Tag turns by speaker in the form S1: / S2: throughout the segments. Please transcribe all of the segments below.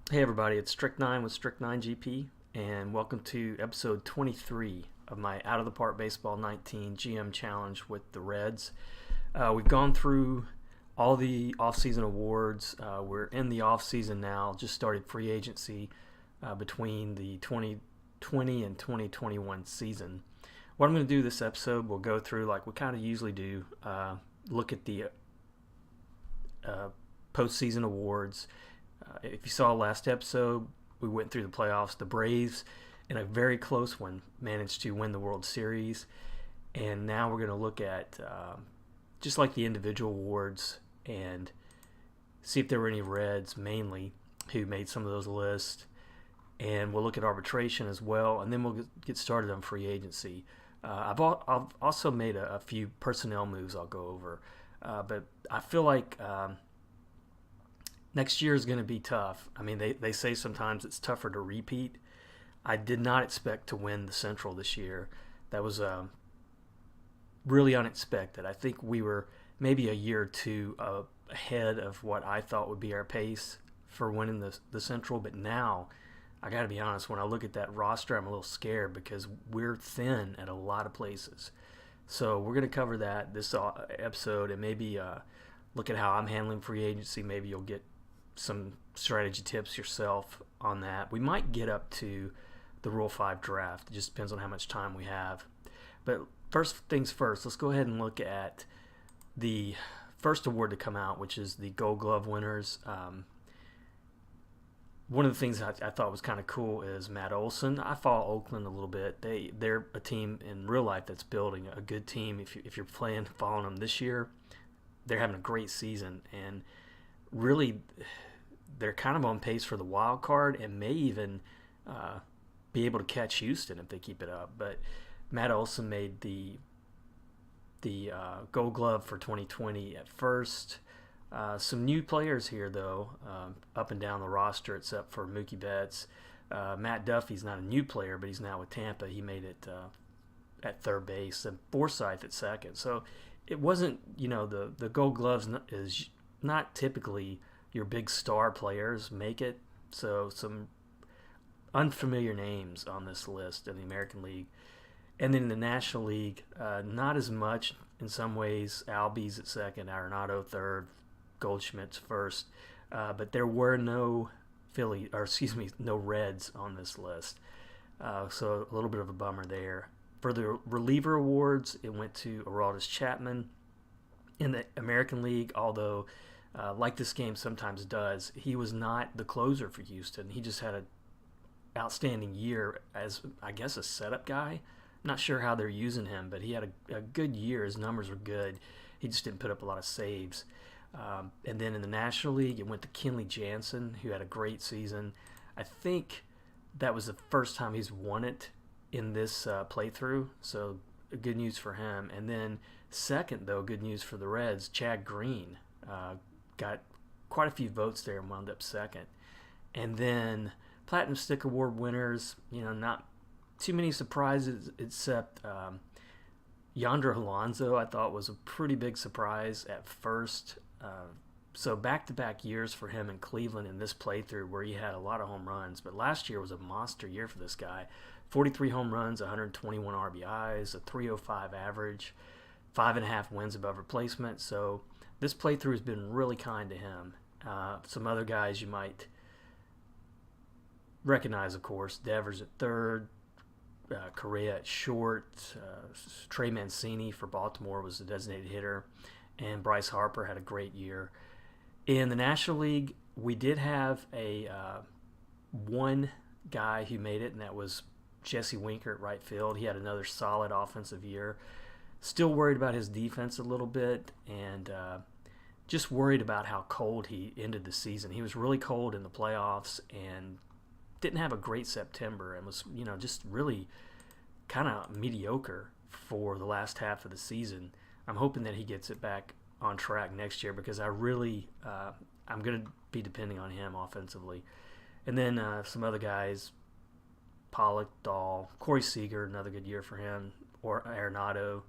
S1: Hey everybody, it's Strict9 with Strict9 GP, and welcome to episode 23 of my Out of the Park Baseball 19 GM Challenge with the Reds. We've gone through all the offseason awards. We're in the offseason now, just started free agency between the 2020 and 2021 season. What I'm going to do this episode, we'll go through like we kind of usually do, look at the postseason awards. If you saw last episode, we went through the playoffs. The Braves, in a very close one, managed to win the World Series. And now we're going to look at just like the individual awards and see if there were any Reds, mainly, who made some of those lists. And we'll look at arbitration as well. And then we'll get started on free agency. I've also made a few personnel moves I'll go over. But I feel like next year is going to be tough. I mean, they say sometimes it's tougher to repeat. I did not expect to win the Central this year. That was really unexpected. I think we were maybe a year or two ahead of what I thought would be our pace for winning the Central. But now, I got to be honest, when I look at that roster, I'm a little scared because we're thin at a lot of places. So we're going to cover that this episode and maybe look at how I'm handling free agency. Maybe you'll get some strategy tips yourself on that. We might get up to the Rule 5 draft. It just depends on how much time we have. But first things first, let's go ahead and look at the first award to come out, which is the Gold Glove winners. One of the things I thought was kind of cool is Matt Olson. I follow Oakland a little bit. They're a team in real life that's building a good team. If you're following them this year, they're having a great season, and really they're kind of on pace for the wild card and may even be able to catch Houston if they keep it up. But Matt Olson made the Gold Glove for 2020 at first. Some new players here, though, up and down the roster, except for Mookie Betts. Matt Duffy's not a new player, but he's now with Tampa. He made it at third base, and Forsythe at second. So it wasn't, the Gold Gloves is not typically your big star players make it. So some unfamiliar names on this list in the American League. And then in the National League, not as much in some ways. Albies at second, Arenado third, Goldschmidt's first. But there were no no Reds on this list. So a little bit of a bummer there. For the reliever awards, it went to Aroldis Chapman. In the American League, although like this game sometimes does, he was not the closer for Houston. He just had an outstanding year as, I guess, a setup guy. Not sure how they're using him, but he had a good year. His numbers were good. He just didn't put up a lot of saves. And then in the National League, it went to Kenley Jansen, who had a great season. I think that was the first time he's won it in this playthrough, so good news for him. And then second, though, good news for the Reds, Chad Green got quite a few votes there and wound up second. And then Platinum Stick Award winners, not too many surprises except Yonder Alonso, I thought was a pretty big surprise at first. So back-to-back years for him in Cleveland in this playthrough where he had a lot of home runs. But last year was a monster year for this guy. 43 home runs, 121 RBIs, a 305 average, 5.5 wins above replacement. So this playthrough has been really kind to him. Some other guys you might recognize, of course. Devers at third, Correa at short, Trey Mancini for Baltimore was the designated hitter, and Bryce Harper had a great year. In the National League, we did have a one guy who made it, and that was Jesse Winker at right field. He had another solid offensive year. Still worried about his defense a little bit, and just worried about how cold he ended the season. He was really cold in the playoffs and didn't have a great September and was, just really kind of mediocre for the last half of the season. I'm hoping that he gets it back on track next year because I'm going to be depending on him offensively. And then some other guys, Pollock, Dahl, Corey Seager, another good year for him, or Arenado,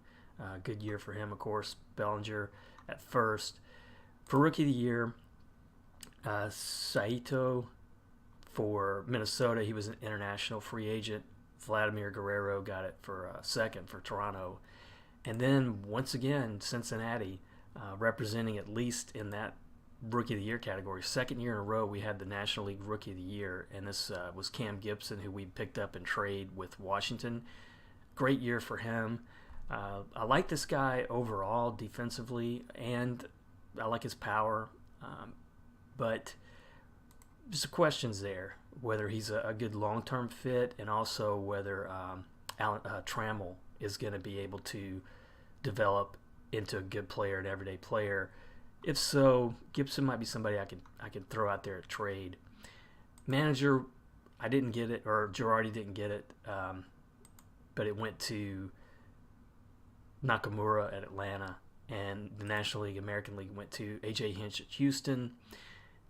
S1: good year for him, of course. Bellinger at first. For Rookie of the Year, Saito For Minnesota, he was an international free agent. Vladimir Guerrero got it for second for Toronto. And then, once again, Cincinnati, representing at least in that Rookie of the Year category. Second year in a row, we had the National League Rookie of the Year, and this was Cam Gibson, who we picked up in trade with Washington. Great year for him. I like this guy overall defensively, and I like his power. But just the questions there, whether he's a good long-term fit, and also whether Trammell is going to be able to develop into a good player, an everyday player. If so, Gibson might be somebody I could throw out there at trade. Manager, I didn't get it, or Girardi didn't get it, but it went to Nakamura at Atlanta, and the National League, American League went to A.J. Hinch at Houston.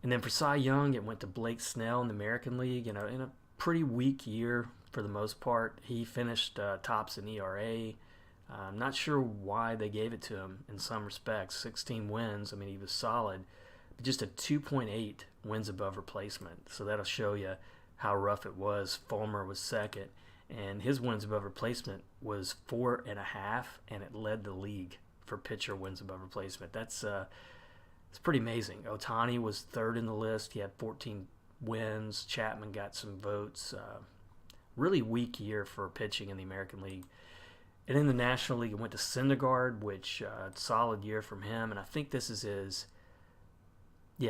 S1: And then for Cy Young, it went to Blake Snell in the American League, in a pretty weak year for the most part. He finished tops in ERA. I'm not sure why they gave it to him in some respects. 16 wins. I mean, he was solid. But just a 2.8 wins above replacement. So that'll show you how rough it was. Fulmer was second, and his wins above replacement was 4.5, and it led the league for pitcher wins above replacement. It's pretty amazing. Ohtani was third in the list. He had 14 wins. Chapman got some votes. Really weak year for pitching in the American League. And in the National League, it went to Syndergaard, which solid year from him. And I think this is his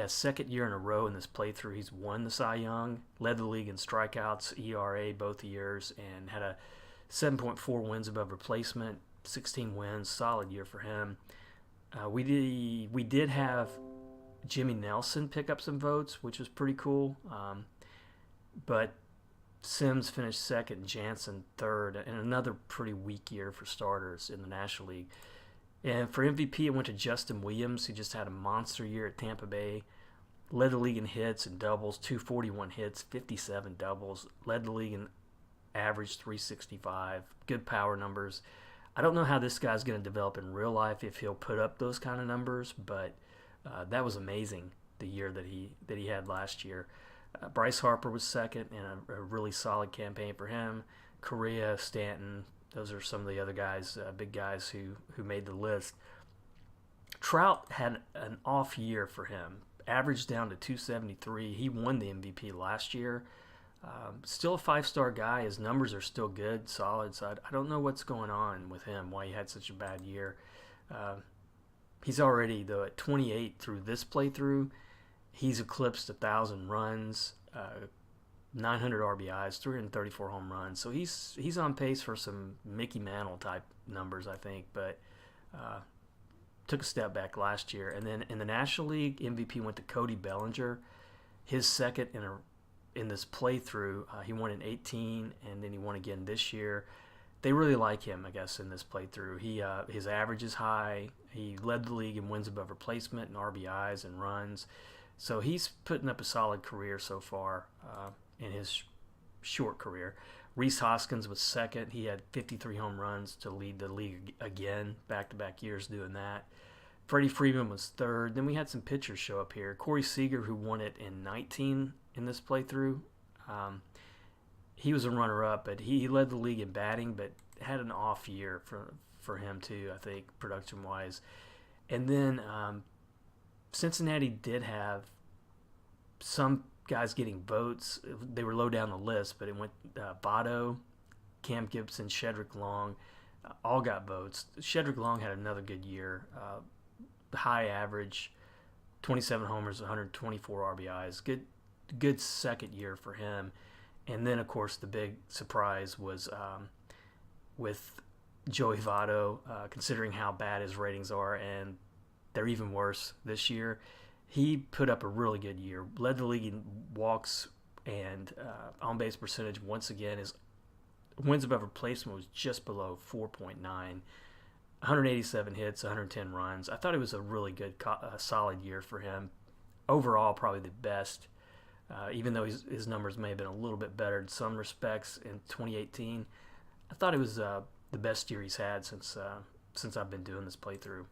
S1: second year in a row in this playthrough. He's won the Cy Young, led the league in strikeouts, ERA both years, and had a 7.4 wins above replacement, 16 wins, solid year for him. We did have Jimmy Nelson pick up some votes, which was pretty cool. But Sims finished second, Jansen third, and another pretty weak year for starters in the National League. And for MVP, it went to Justin Williams, who just had a monster year at Tampa Bay. Led the league in hits and doubles, 241 hits, 57 doubles. Led the league in average, 365. Good power numbers. I don't know how this guy's going to develop in real life, if he'll put up those kind of numbers, but that was amazing, the year that he had last year. Bryce Harper was second, and a really solid campaign for him. Correa, Stanton, those are some of the other guys, big guys who made the list. Trout had an off year for him, averaged down to 273. He won the MVP last year. Still a five-star guy. His numbers are still good, solid. So I don't know what's going on with him, why he had such a bad year. He's already, though, at 28 through this playthrough. He's eclipsed 1,000 runs, 900 RBIs, 334 home runs. So he's on pace for some Mickey Mantle type numbers, I think. But took a step back last year. And then in the National League, MVP went to Cody Bellinger. His second in this playthrough. He won in 18, and then he won again this year. They really like him, I guess, in this playthrough. His average is high. He led the league in wins above replacement and RBIs and runs. So he's putting up a solid career so far in his short career. Rhys Hoskins was second. He had 53 home runs to lead the league again, back-to-back years doing that. Freddie Freeman was third. Then we had some pitchers show up here. Corey Seager, who won it in 19 in this playthrough, he was a runner-up, but he led the league in batting, but had an off year for him too, I think, production-wise. And then Cincinnati did have some guys getting votes. They were low down the list, but it went Votto, Cam Gibson, Shedrick Long, all got votes. Shedrick Long had another good year, high average, 27 homers, 124 RBIs. Good second year for him. And then, of course, the big surprise was with Joey Votto, considering how bad his ratings are, and they're even worse this year. He put up a really good year, led the league in walks and on-base percentage once again. His wins above replacement was just below 4.9, 187 hits, 110 runs. I thought it was a really good, solid year for him. Overall, probably the best, even though his numbers may have been a little bit better in some respects in 2018. I thought it was the best year he's had since I've been doing this playthrough.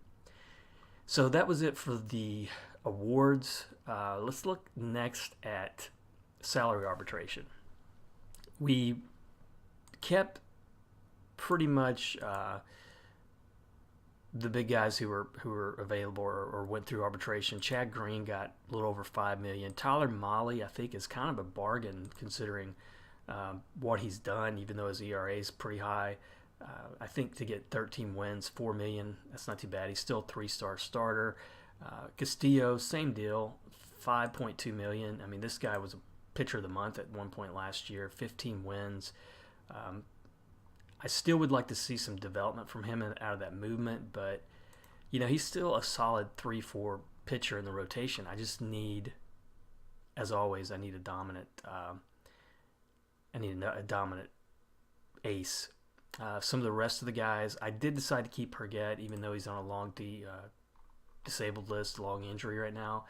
S1: So that was it for the awards. Let's look next at salary arbitration. We kept pretty much the big guys who were available or went through arbitration. Chad Green got a little over $5 million. Tyler Mahle, I think, is kind of a bargain considering what he's done, even though his ERA is pretty high. I think to get 13 wins, $4 million, that's not too bad. He's still a 3-star starter. Castillo, same deal, $5.2 million. I mean, this guy was a pitcher of the month at one point last year, 15 wins. I still would like to see some development from him out of that movement, but he's still a solid 3-4 pitcher in the rotation. I just need, as always, I need a dominant. I need a dominant ace. Some of the rest of the guys, I did decide to keep Herget, even though he's on a long disabled list, long injury right now.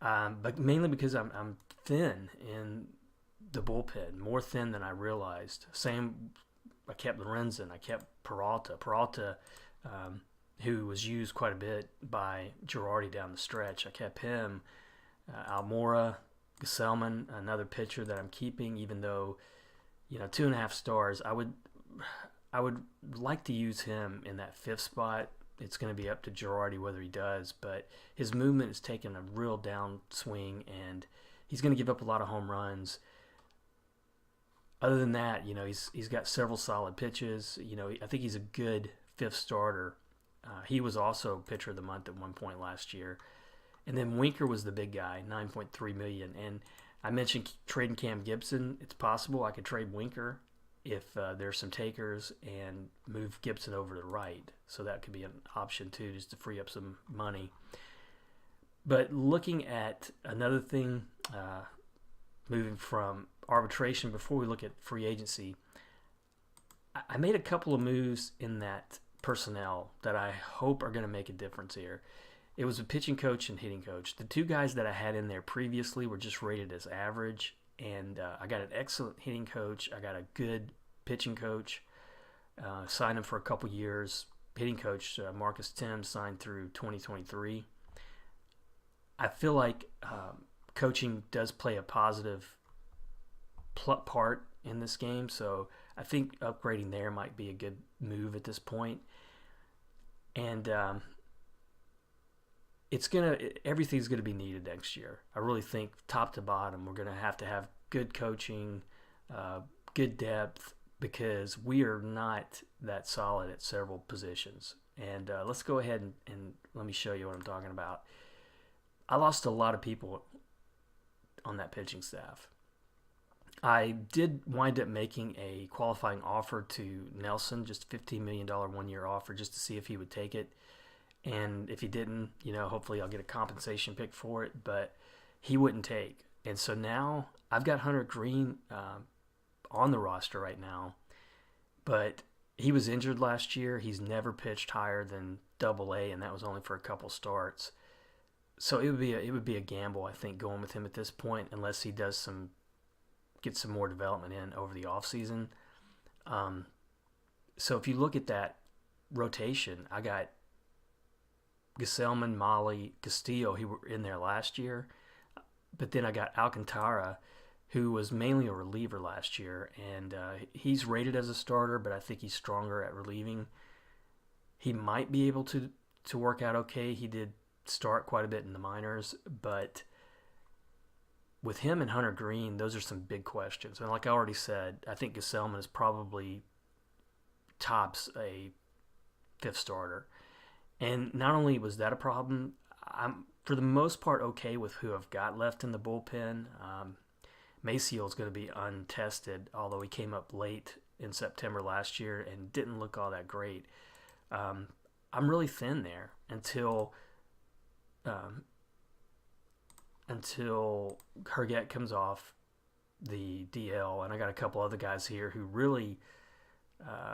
S1: But mainly because I'm thin in the bullpen, more thin than I realized. Same. I kept Lorenzen. I kept Peralta. Peralta, who was used quite a bit by Girardi down the stretch. I kept him. Almora, Gesellman, another pitcher that I'm keeping, even though, 2.5 stars. I would like to use him in that 5th spot. It's going to be up to Girardi whether he does, but his movement is taking a real downswing, and he's going to give up a lot of home runs. Other than that, he's got several solid pitches. I think he's a good 5th starter. He was also pitcher of the month at one point last year. And then Winker was the big guy, $9.3 million. And I mentioned trading Cam Gibson. It's possible I could trade Winker if there's some takers and move Gibson over to the right. So that could be an option too, just to free up some money. But looking at another thing, moving from arbitration, before we look at free agency, I made a couple of moves in that personnel that I hope are going to make a difference here. It was a pitching coach and hitting coach. The 2 guys that I had in there previously were just rated as average, and I got an excellent hitting coach. I got a good pitching coach. Signed him for a couple years. Hitting coach Marcus Tim signed through 2023. I feel like coaching does play a positive part in this game, so I think upgrading there might be a good move at this point. And everything's gonna be needed next year. I really think top to bottom we're gonna have to have good coaching, good depth, because we are not that solid at several positions. And let's go ahead and let me show you what I'm talking about. I lost a lot of people on that pitching staff. I did wind up making a qualifying offer to Nelson, just a $15 million one-year offer, just to see if he would take it. And if he didn't, hopefully I'll get a compensation pick for it, but he wouldn't take. And so now I've got Hunter Green on the roster right now, but he was injured last year. He's never pitched higher than AA, and that was only for a couple starts. So it would be a gamble, I think, going with him at this point, unless he does get some more development in over the offseason. So if you look at that rotation, I got Gesellman, Mahle, Castillo, who were in there last year. But then I got Alcantara, who was mainly a reliever last year. And he's rated as a starter, but I think he's stronger at relieving. He might be able to work out okay. He did start quite a bit in the minors, but with him and Hunter Green, those are some big questions. And like I already said, I think Gesellman is probably tops a 5th starter. And not only was that a problem, I'm for the most part okay with who I've got left in the bullpen. Maciel is going to be untested, although he came up late in September last year and didn't look all that great. I'm really thin there until Herget comes off the DL, and I got a couple other guys here who really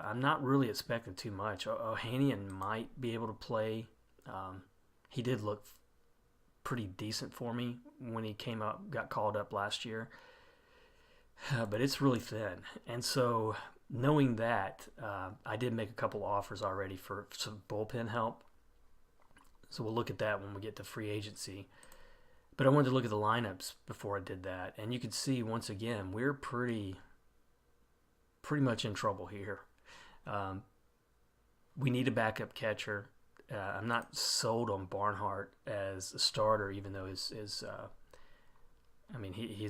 S1: I'm not really expecting too much. Ohanian might be able to play. He did look pretty decent for me when he got called up last year, but it's really thin. And so knowing that, I did make a couple offers already for some bullpen help. So we'll look at that when we get to free agency. But I wanted to look at the lineups before I did that, and you can see once again we're pretty much in trouble here. Um, we need a backup catcher. I'm not sold on Barnhart as a starter, even though his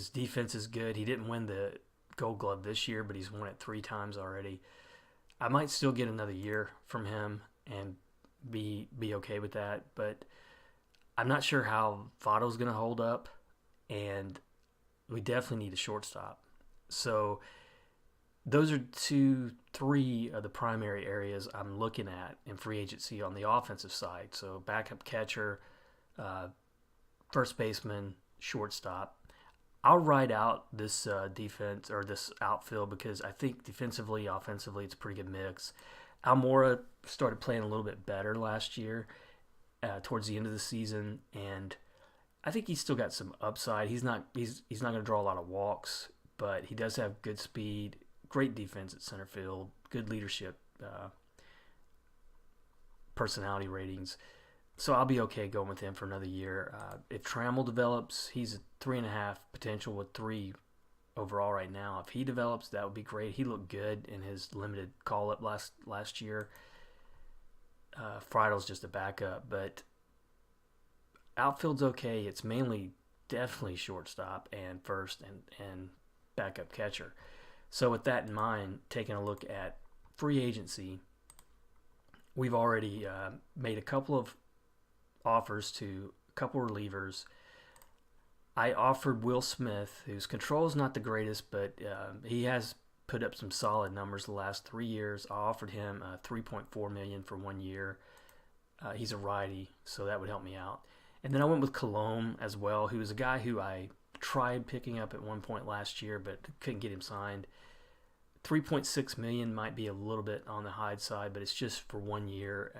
S1: defense is good. He didn't win the Gold Glove this year, but he's won it 3 times already. I might still get another year from him and be okay with that, but I'm not sure how Votto's going to hold up, and we definitely need a shortstop. So those are 3 of the primary areas I'm looking at in free agency on the offensive side. So backup catcher, first baseman, shortstop. I'll ride out this defense or this outfield because I think defensively, offensively, it's a pretty good mix. Almora started playing a little bit better last year towards the end of the season, and I think he's still got some upside. He's not going to draw a lot of walks, but he does have good speed, great defense at center field, good leadership, personality ratings. So I'll be okay going with him for another year. If Trammell develops, he's a 3.5 potential with 3 overall right now. If he develops, that would be great. He looked good in his limited call-up last year. Friedel's just a backup, but outfield's okay. It's mainly definitely shortstop and first and backup catcher. So with that in mind, taking a look at free agency, we've already made a couple of offers to a couple relievers. I offered Will Smith, whose control is not the greatest, but he has put up some solid numbers the last 3 years. I offered him $3.4 million for 1 year. He's a righty, so that would help me out. And then I went with Colomb as well, who is a guy who I tried picking up at one point last year, but couldn't get him signed. $3.6 million might be a little bit on the high side, but it's just for 1 year.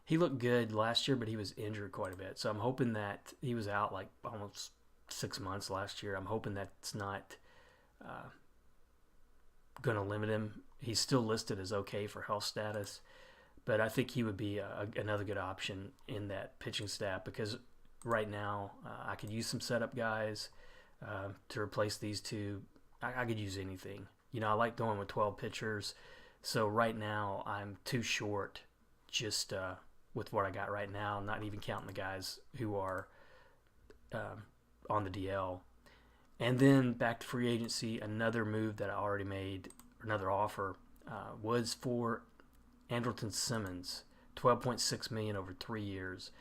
S1: He looked good last year, but he was injured quite a bit. So I'm hoping that he was out like almost 6 months last year. I'm hoping that's not going to limit him. He's still listed as okay for health status, but I think he would be another good option in that pitching staff because right now I could use some setup guys to replace these 2. I could use anything. I like going with 12 pitchers. So right now I'm too short just with what I got right now, not even counting the guys who are on the DL. And then back to free agency, another move that I already made, another offer, was for Andrelton Simmons, $12.6 million over 3 years.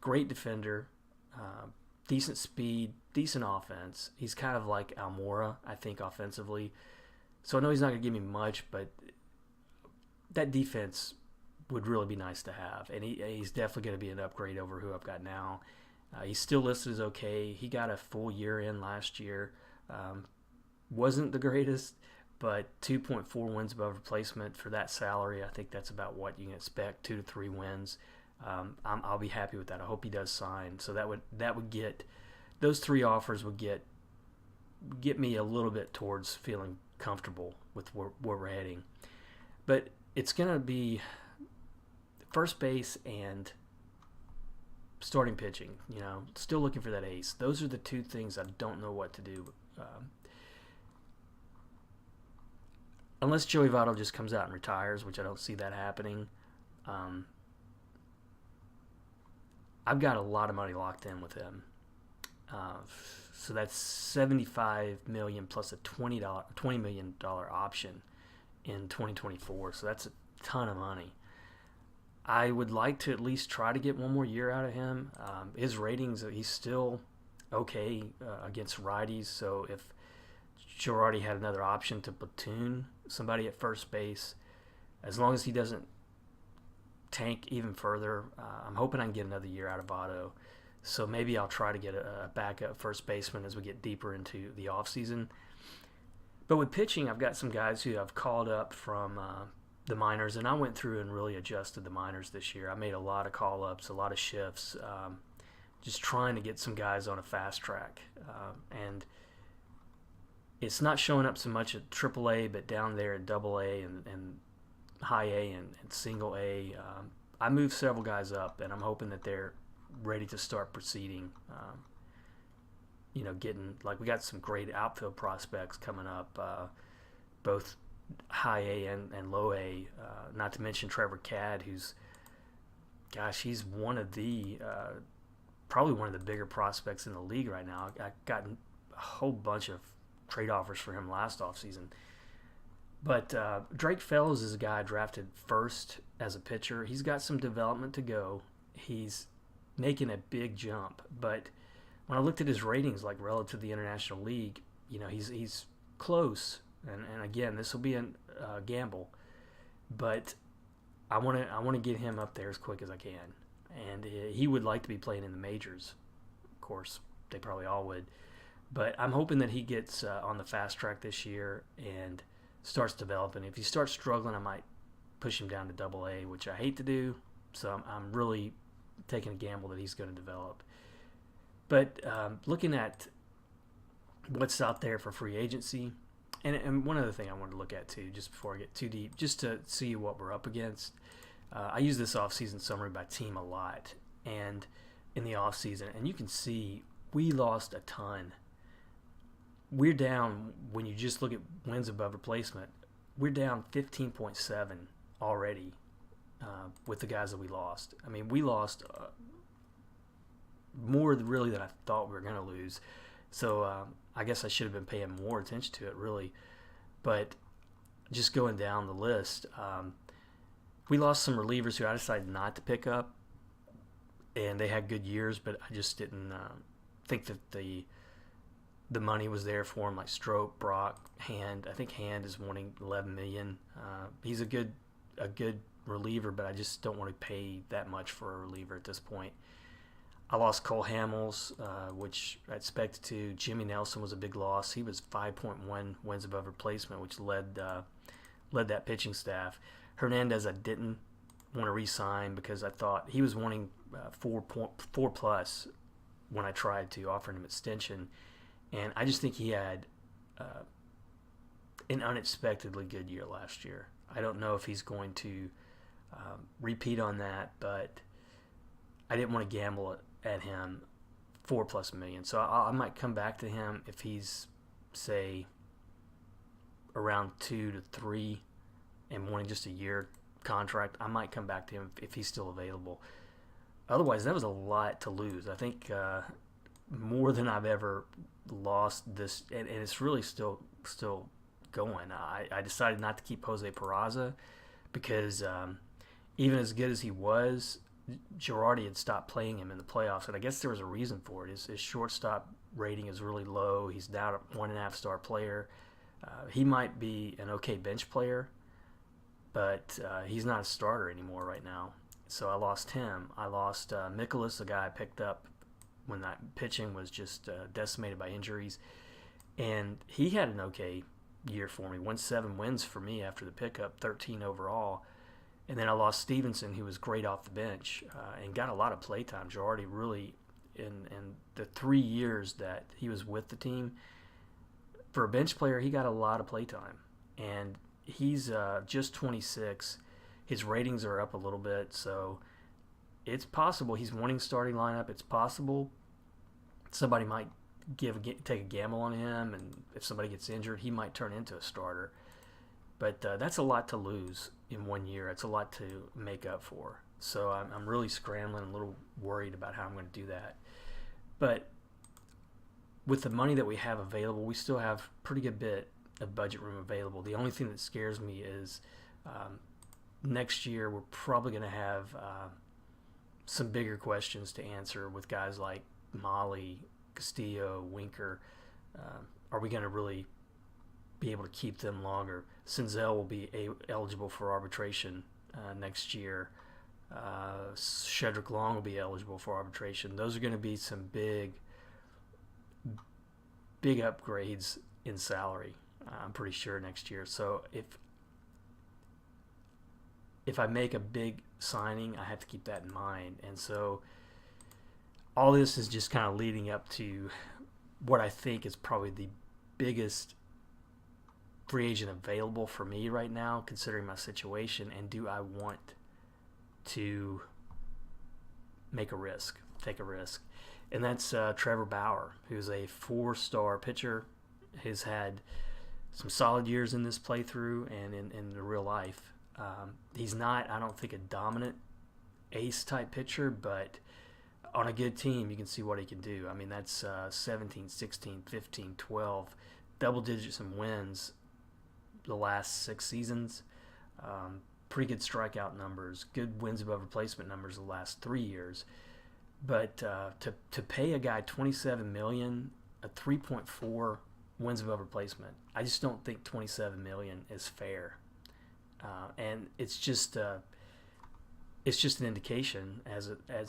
S1: Great defender, decent speed, decent offense. He's kind of like Almora, I think, offensively. So I know he's not going to give me much, but that defense would really be nice to have. And he's definitely going to be an upgrade over who I've got now. He's still listed as okay. He got a full year in last year. Wasn't the greatest, but 2.4 wins above replacement for that salary. I think that's about what you can expect, 2 to 3 wins. I'll be happy with that. I hope he does sign. So that would get those 3 offers would get me a little bit towards feeling comfortable with where we're heading. But it's going to be first base and starting pitching. Still looking for that ace. Those are the 2 things I don't know what to do. Unless Joey Votto just comes out and retires, which I don't see that happening. I've got a lot of money locked in with him. So that's $75 million plus a $20 million option in 2024. So that's a ton of money. I would like to at least try to get 1 more year out of him. His ratings, he's still okay against righties. So if Girardi had another option to platoon somebody at first base, as long as he doesn't tank even further, I'm hoping I can get another year out of Votto. So maybe I'll try to get a backup first baseman as we get deeper into the offseason. But with pitching, I've got some guys who I've called up from the minors, and I went through and really adjusted the minors this year. I made a lot of call-ups, a lot of shifts, just trying to get some guys on a fast track. And it's not showing up so much at AAA, but down there at AA and high A and single A. I moved several guys up, and I'm hoping that they're ready to start proceeding. getting, like, we got some great outfield prospects coming up, both high A and low A. Not to mention Trevor Cadd, who's, gosh, he's probably one of the bigger prospects in the league right now. I got a whole bunch of trade offers for him last offseason. But Drake Fellows is a guy drafted first as a pitcher. He's got some development to go. He's making a big jump. But when I looked at his ratings, like relative to the International League, he's close. And again, this will be a gamble. But I want to get him up there as quick as I can. And he would like to be playing in the majors. Of course, they probably all would. But I'm hoping that he gets on the fast track this year and starts developing. If he starts struggling, I might push him down to Double A, which I hate to do. So I'm really taking a gamble that he's going to develop. But looking at what's out there for free agency, and one other thing I wanted to look at too, just before I get too deep, just to see what we're up against. I use this offseason summary by team a lot, and in the offseason, and you can see we lost a ton. We're down, when you just look at wins above replacement, we're down 15.7 already with the guys that we lost. I mean, we lost more really than I thought we were going to lose. So I guess I should have been paying more attention to it, really. But just going down the list, we lost some relievers who I decided not to pick up, and they had good years, but I just didn't think that the money was there for him, like Strope, Brock, Hand. I think Hand is wanting $11 million. He's a good reliever, but I just don't want to pay that much for a reliever at this point. I lost Cole Hamels, which I expected to. Jimmy Nelson was a big loss. He was 5.1 wins above replacement, which led that pitching staff. Hernandez I didn't want to re-sign because I thought he was wanting 4 plus when I tried to offer him extension. And I just think he had an unexpectedly good year last year. I don't know if he's going to repeat on that, but I didn't want to gamble at him $4+ million. So I might come back to him if he's, say, around 2 to 3 and wanting just a year contract. I might come back to him if he's still available. Otherwise, that was a lot to lose. I think more than I've ever lost this, and it's really still going. I decided not to keep Jose Peraza because even as good as he was, Girardi had stopped playing him in the playoffs, and I guess there was a reason for it. His shortstop rating is really low. He's now a 1.5-star player. He might be an okay bench player, but he's not a starter anymore right now. So I lost him. I lost Mikolas, a guy I picked up when that pitching was just decimated by injuries. And he had an okay year for me. Won 7 wins for me after the pickup, 13 overall. And then I lost Stevenson, who was great off the bench and got a lot of play time. Girardi really, in the 3 years that he was with the team, for a bench player, he got a lot of play time. And he's just 26. His ratings are up a little bit, so it's possible he's wanting starting lineup. It's possible somebody might take a gamble on him, and if somebody gets injured, he might turn into a starter. But that's a lot to lose in 1 year. It's a lot to make up for. So I'm really scrambling, a little worried about how I'm going to do that. But with the money that we have available, we still have a pretty good bit of budget room available. The only thing that scares me is next year we're probably going to have some bigger questions to answer with guys like Molly, Castillo, Winker. Are we going to really be able to keep them longer? Senzel will be eligible for arbitration next year. Shedrick Long will be eligible for arbitration. Those are going to be some big upgrades in salary, I'm pretty sure, next year. So if I make a big signing, I have to keep that in mind. And so all this is just kind of leading up to what I think is probably the biggest free agent available for me right now, considering my situation. And do I want to take a risk? and that's Trevor Bauer, who's a 4-star pitcher. Has had some solid years in this playthrough and in the real life. He's not, I don't think, a dominant ace-type pitcher, but on a good team, you can see what he can do. I mean, that's 17, 16, 15, 12, double digits in wins the last 6 seasons. Pretty good strikeout numbers, good wins above replacement numbers the last 3 years. But to pay a guy $27 million, a 3.4 wins above replacement, I just don't think $27 million is fair. And it's just an indication, as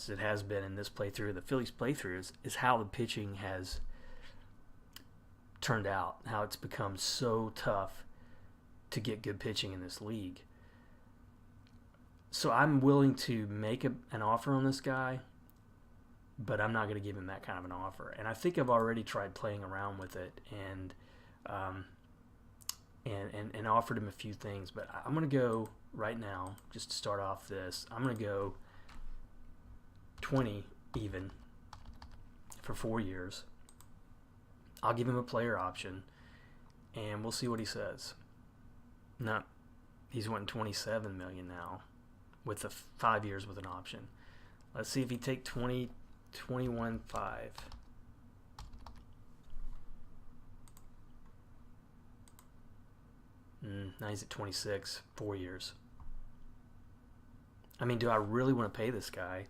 S1: it has been in this playthrough, the Phillies playthrough, is how the pitching has turned out, how it's become so tough to get good pitching in this league. So I'm willing to make an offer on this guy, but I'm not going to give him that kind of an offer. And I think I've already tried playing around with it and offered him a few things. But I'm going to go right now, just to start off this, I'm going to go 20 even for 4 years. I'll give him a player option, and we'll see what he says. No, he's wanting $27 million now, with the 5 years with an option. Let's see if he take 21.5. Now he's at 26, 4 years. I mean, do I really want to pay this guy?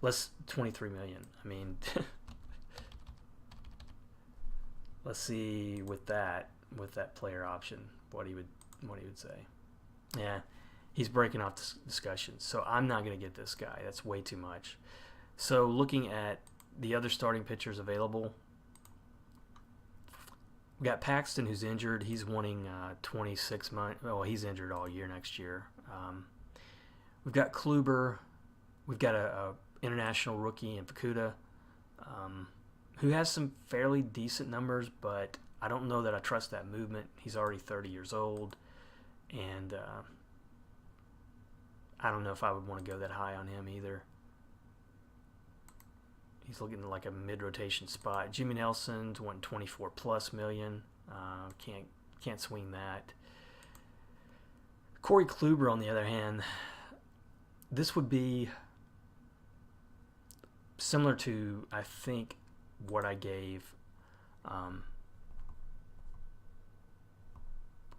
S1: Let's $23 million. I mean, let's see with that player option what he would say. Yeah, he's breaking off this discussion. So I'm not going to get this guy. That's way too much. So looking at the other starting pitchers available, we got Paxton, who's injured. He's wanting 26 months. Well, he's injured all year next year. We've got Kluber. We've got a international rookie in Fukuda, who has some fairly decent numbers, but I don't know that I trust that movement. He's already 30 years old, and I don't know if I would want to go that high on him either. He's looking like a mid-rotation spot. Jimmy Nelson's wanting 24+ million. Can't swing that. Corey Kluber, on the other hand, this would be similar to, I think, what I gave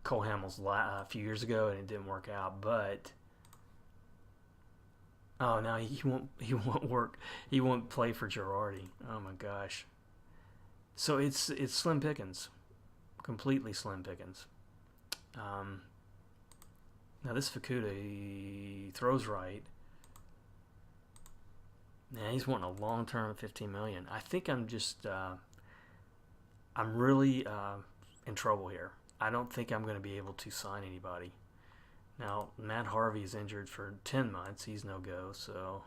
S1: Cole Hamels a few years ago, and it didn't work out. But oh no, he won't work. He won't play for Girardi. Oh my gosh. So it's slim pickings, completely slim pickings. Now this Fukuda, he throws right. Yeah, he's wanting a long term $15 million. I think I'm just I'm really in trouble here. I don't think I'm going to be able to sign anybody. Now, Matt Harvey is injured for 10 months. He's no go, so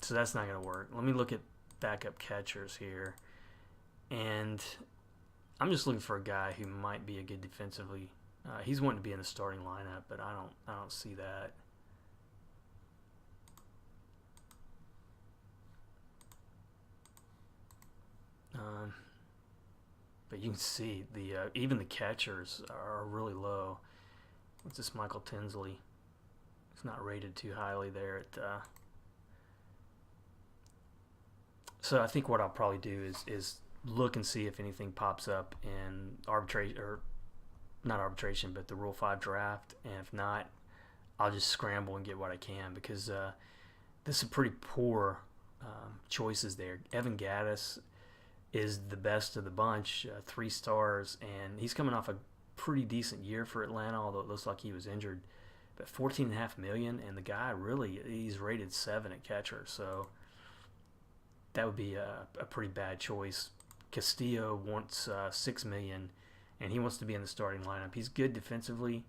S1: that's not going to work. Let me look at backup catchers here. And I'm just looking for a guy who might be a good defensively. He's wanting to be in the starting lineup, but I don't see that. But you can see even the catchers are really low. What's this Michael Tinsley? It's not rated too highly there. So I think what I'll probably do is look and see if anything pops up in arbitration, or not arbitration, but the Rule 5 draft. And if not, I'll just scramble and get what I can, because this is pretty poor choices there. Evan Gattis is the best of the bunch, 3 stars, and he's coming off a pretty decent year for Atlanta, although it looks like he was injured. But $14.5 million, and the guy he's rated 7 at catcher, so that would be a pretty bad choice. Castillo wants $6 million, and he wants to be in the starting lineup. He's good defensively,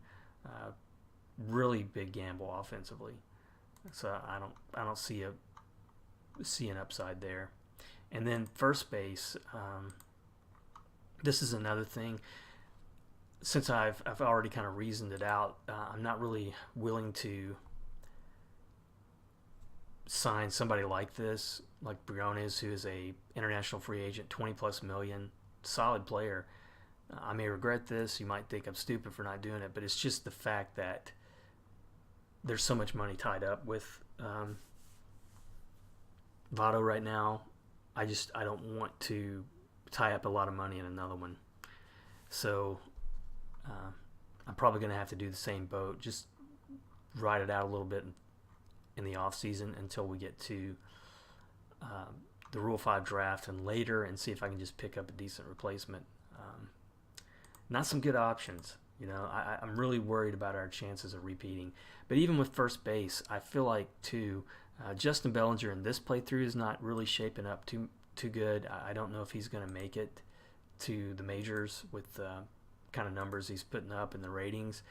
S1: really big gamble offensively. So I don't see an upside there. And then first base, this is another thing. Since I've already kind of reasoned it out, I'm not really willing to sign somebody like this, like Briones, who is a international free agent, 20 plus million, solid player. I may regret this. You might think I'm stupid for not doing it, but it's just the fact that there's so much money tied up with Votto right now. I don't want to tie up a lot of money in another one. So I'm probably going to have to do the same boat. Just ride it out a little bit in the off season until we get to the Rule 5 draft and later, and see if I can just pick up a decent replacement. Not some good options. I'm really worried about our chances of repeating. But even with first base, I feel like too, Justin Bellinger in this playthrough is not really shaping up too good. I don't know if he's going to make it to the majors with the kind of numbers he's putting up and the ratings.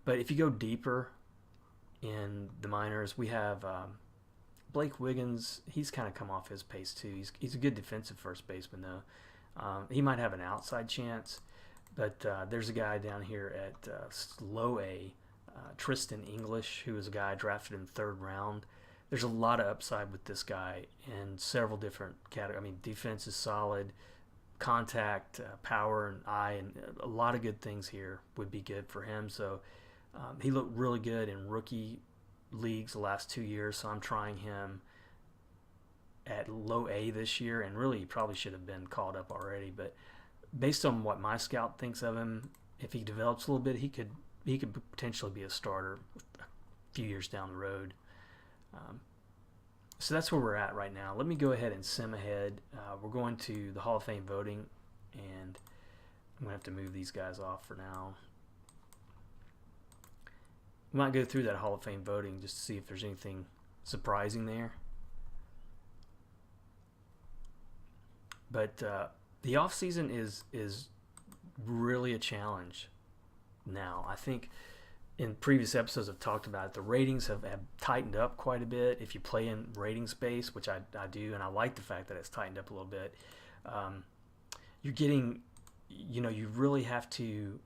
S1: But if you go deeper in the minors, we have Blake Wiggins. He's kind of come off his pace too. He's a good defensive first baseman though. He might have an outside chance. But there's a guy down here at low A, Tristan English, who is a guy drafted in the 3rd round. There's a lot of upside with this guy in several different categories. I mean, defense is solid, contact, power, and eye, and a lot of good things here would be good for him. So he looked really good in rookie leagues the last 2 years, so I'm trying him at low A this year, and really he probably should have been called up already, but based on what my scout thinks of him, if he develops a little bit, he could potentially be a starter a few years down the road. So that's where we're at right now. Let me go ahead and sim ahead. We're going to the Hall of Fame voting, and I'm going to have to move these guys off for now. We might go through that Hall of Fame voting just to see if there's anything surprising there. But the off season is really a challenge now. I think in previous episodes I've talked about it. The ratings have tightened up quite a bit. If you play in rating space, which I do, and I like the fact that it's tightened up a little bit, you're getting, you really have to,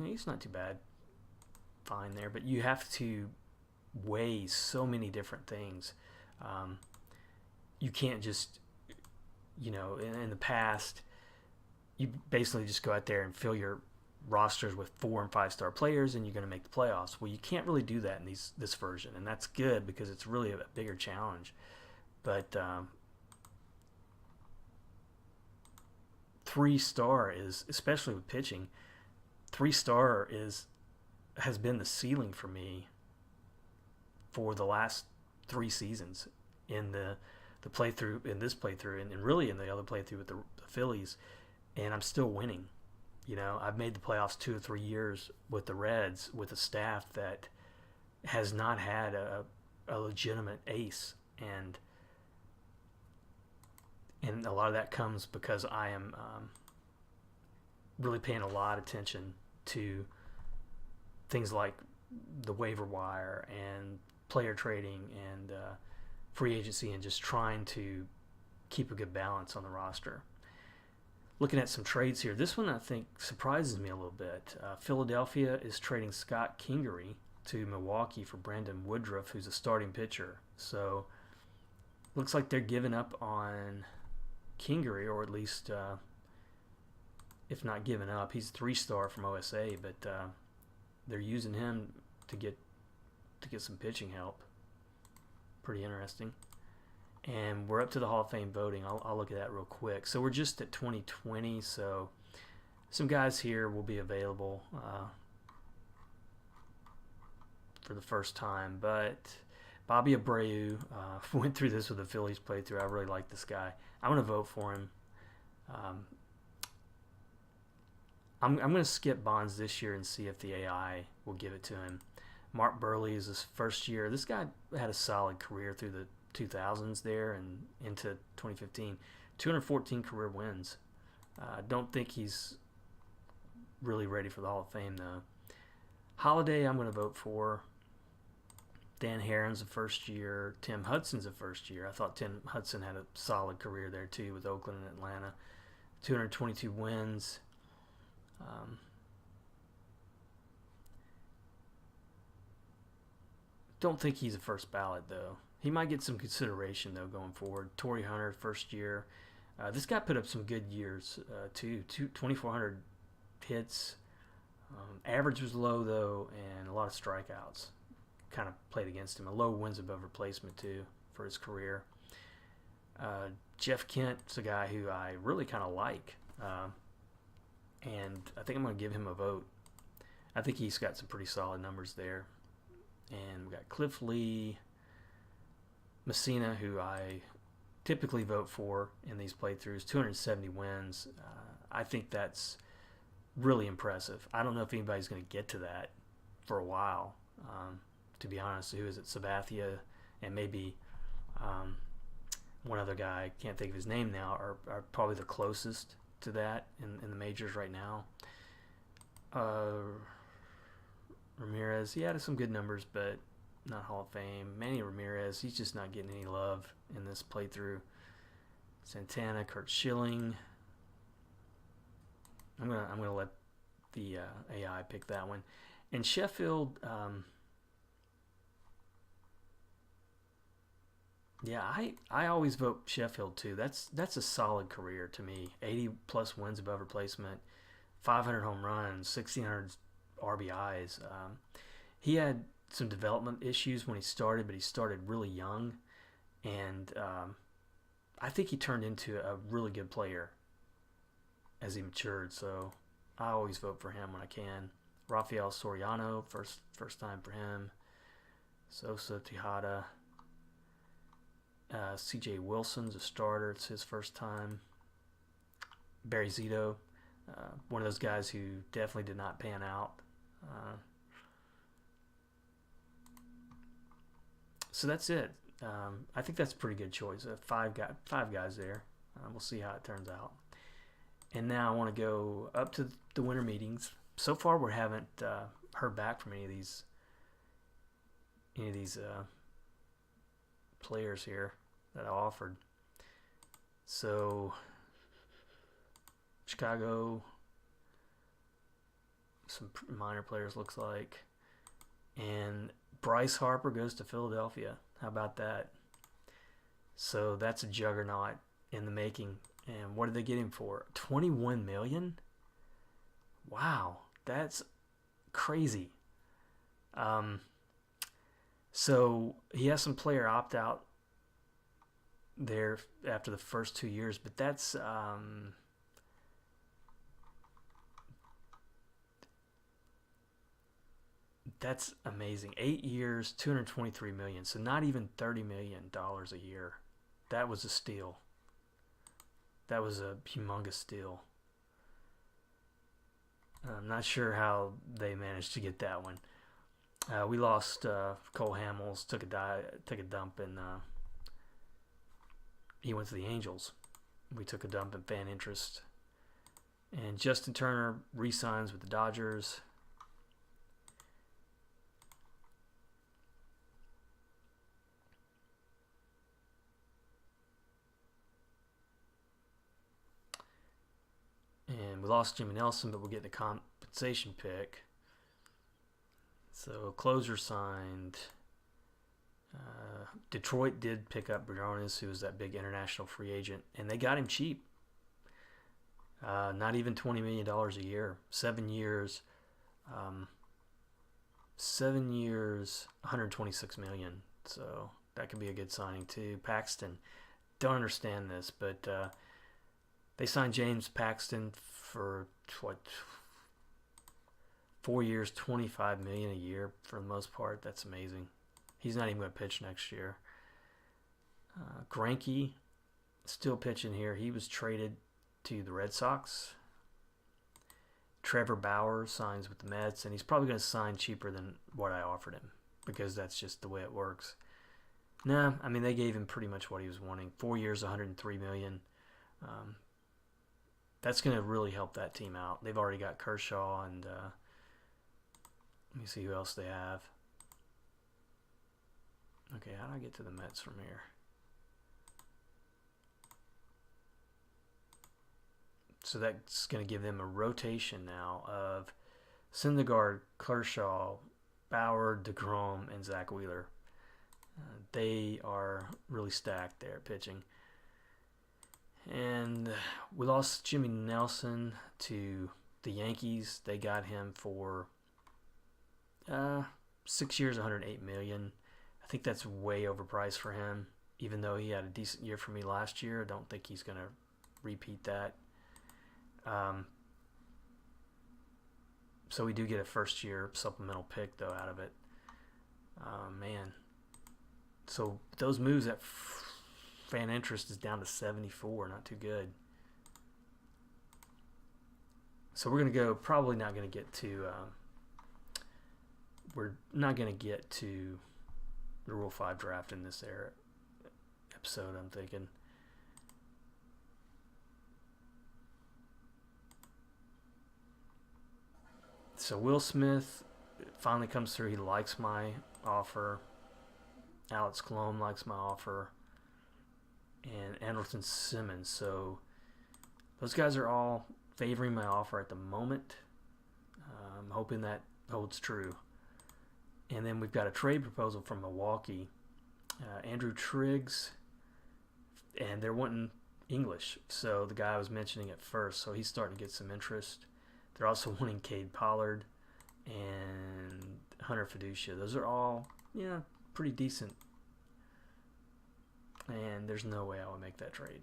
S1: it's not too bad, fine there, but you have to weigh so many different things. You can't just, in the past, you basically just go out there and fill your rosters with 4 and 5 star players, and you're going to make the playoffs. Well, you can't really do that in this version, and that's good because it's really a bigger challenge. But 3-star is, especially with pitching, 3-star has been the ceiling for me for the last 3 seasons in the playthrough, in this playthrough, and really in the other playthrough with the Phillies, and I'm still winning. I've made the playoffs 2 or 3 years with the Reds with a staff that has not had a legitimate ace, and a lot of that comes because I am really paying a lot of attention to things like the waiver wire and player trading and free agency, and just trying to keep a good balance on the roster. Looking at some trades here, this one I think surprises me a little bit. Philadelphia is trading Scott Kingery to Milwaukee for Brandon Woodruff, who's a starting pitcher. So looks like they're giving up on Kingery, or at least, if not giving up, he's a 3-star from OSA, but they're using him to get some pitching help. Pretty interesting. And we're up to the Hall of Fame voting. I'll look at that real quick. So we're just at 2020, so some guys here will be available for the first time. But Bobby Abreu, went through this with the Phillies playthrough. I really like this guy. I'm going to vote for him. I'm going to skip Bonds this year and see if the AI will give it to him. Mark Burley is his first year. This guy had a solid career through the 2000s there and into 2015. 214 career wins. I don't think he's really ready for the Hall of Fame, though. Holiday, I'm going to vote for. Dan Herron's a first year. Tim Hudson's a first year. I thought Tim Hudson had a solid career there, too, with Oakland and Atlanta. 222 wins. Don't think he's a first ballot, though. He might get some consideration though going forward. Torrey Hunter, first year. This guy put up some good years too. 2,400 hits. Average was low though, and a lot of strikeouts kind of played against him. A low wins above replacement too for his career. Jeff Kent's a guy who I really kind of like, and I think I'm going to give him a vote. I think he's got some pretty solid numbers there. And we got Cliff Lee, Messina, who I typically vote for in these playthroughs, 270 wins. I think that's really impressive. I don't know if anybody's going to get to that for a while. To be honest, who is it? Sabathia and maybe one other guy, can't think of his name now, are probably the closest to that in the majors right now. Ramirez, he had some good numbers, but not Hall of Fame. Manny Ramirez, he's just not getting any love in this playthrough. Santana, Kurt Schilling. I'm gonna let the AI pick that one. And Sheffield, yeah, I always vote Sheffield too. That's a solid career to me. 80 plus wins above replacement, 500 home runs, 1,600 RBIs. He had some development issues when he started, but he started really young, and I think he turned into a really good player as he matured. So I always vote for him when I can. Rafael Soriano, first time for him. Sosa, Tejada. C.J. Wilson's a starter. It's his first time. Barry Zito, one of those guys who definitely did not pan out. So that's it. I think that's a pretty good choice. Five guys there. We'll see how it turns out. And now I want to go up to the winter meetings. So far, we haven't heard back from any of these players here that I offered. So Chicago, some minor players looks like, and Bryce Harper goes to Philadelphia. How about that? So that's a juggernaut in the making. And what did they get him for? $21 million? Wow, that's crazy. So he has some player opt out there after the first 2 years, but that's amazing. 8 years, $223 million. So not even $30 million a year. That was a steal. That was a humongous steal. I'm not sure how they managed to get that one. We lost Cole Hamels, took a dump, and he went to the Angels. We took a dump in fan interest. And Justin Turner re-signs with the Dodgers. And we lost Jimmy Nelson, but we'll get the compensation pick. So closer signed. Detroit did pick up Briones, who was that big international free agent, and they got him cheap. Not even $20 million a year. 7 years. 7 years, $126 million. So that could be a good signing too. Paxton, don't understand this, but they signed James Paxton for 4 years, $25 million a year for the most part. That's amazing. He's not even going to pitch next year. Greinke still pitching here. He was traded to the Red Sox. Trevor Bauer signs with the Mets, and he's probably going to sign cheaper than what I offered him because that's just the way it works. Nah, I mean, they gave him pretty much what he was wanting. 4 years, $103 million. That's going to really help that team out. They've already got Kershaw, and let me see who else they have. Okay, how do I get to the Mets from here? So that's going to give them a rotation now of Syndergaard, Kershaw, Bauer, DeGrom, and Zach Wheeler. They are really stacked there pitching. And we lost Jimmy Nelson to the Yankees. They got him for 6 years, $108 million. I think that's way overpriced for him. Even though he had a decent year for me last year, I don't think he's going to repeat that. So we do get a first-year supplemental pick, though, out of it. Man. So those moves, that fan interest is down to 74. Not too good. So we're going to go, probably not going to get to, we're not going to get to the Rule 5 draft in this episode, I'm thinking. So Will Smith finally comes through. He likes my offer. Alex Colon likes my offer. And Anderson Simmons. So those guys are all favoring my offer at the moment. I'm hoping that holds true. And then we've got a trade proposal from Milwaukee. Andrew Triggs. And they're wanting English. So the guy I was mentioning at first. So he's starting to get some interest. They're also wanting Cade Pollard and Hunter Fiducia. Those are all, pretty decent. And there's no way I would make that trade.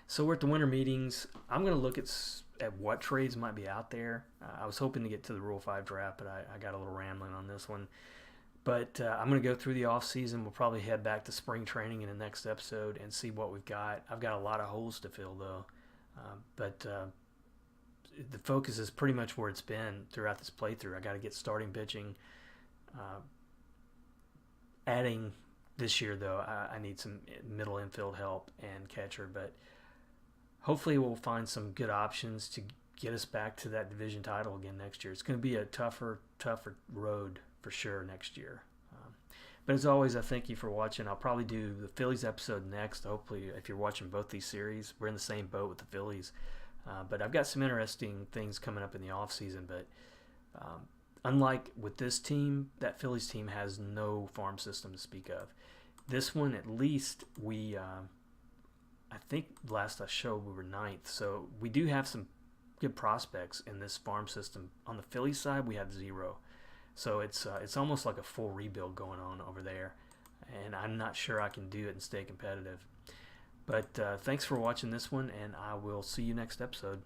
S1: So we're at the winter meetings. I'm going to look at what trades might be out there. I was hoping to get to the Rule 5 draft, but I got a little rambling on this one. But I'm going to go through the offseason. We'll probably head back to spring training in the next episode and see what we've got. I've got a lot of holes to fill, though. But the focus is pretty much where it's been throughout this playthrough. I got to get starting pitching. Adding this year, though, I need some middle infield help and catcher. But hopefully we'll find some good options to get us back to that division title again next year. It's going to be a tougher road for sure next year. But as always, I thank you for watching. I'll probably do the Phillies episode next. Hopefully, if you're watching both these series, we're in the same boat with the Phillies. But I've got some interesting things coming up in the offseason. But unlike with this team, that Phillies team has no farm system to speak of. This one, at least, I think last I showed we were 9th. So we do have some good prospects in this farm system. On the Phillies side, we have 0. So it's almost like a full rebuild going on over there, and I'm not sure I can do it and stay competitive. But thanks for watching this one, and I will see you next episode.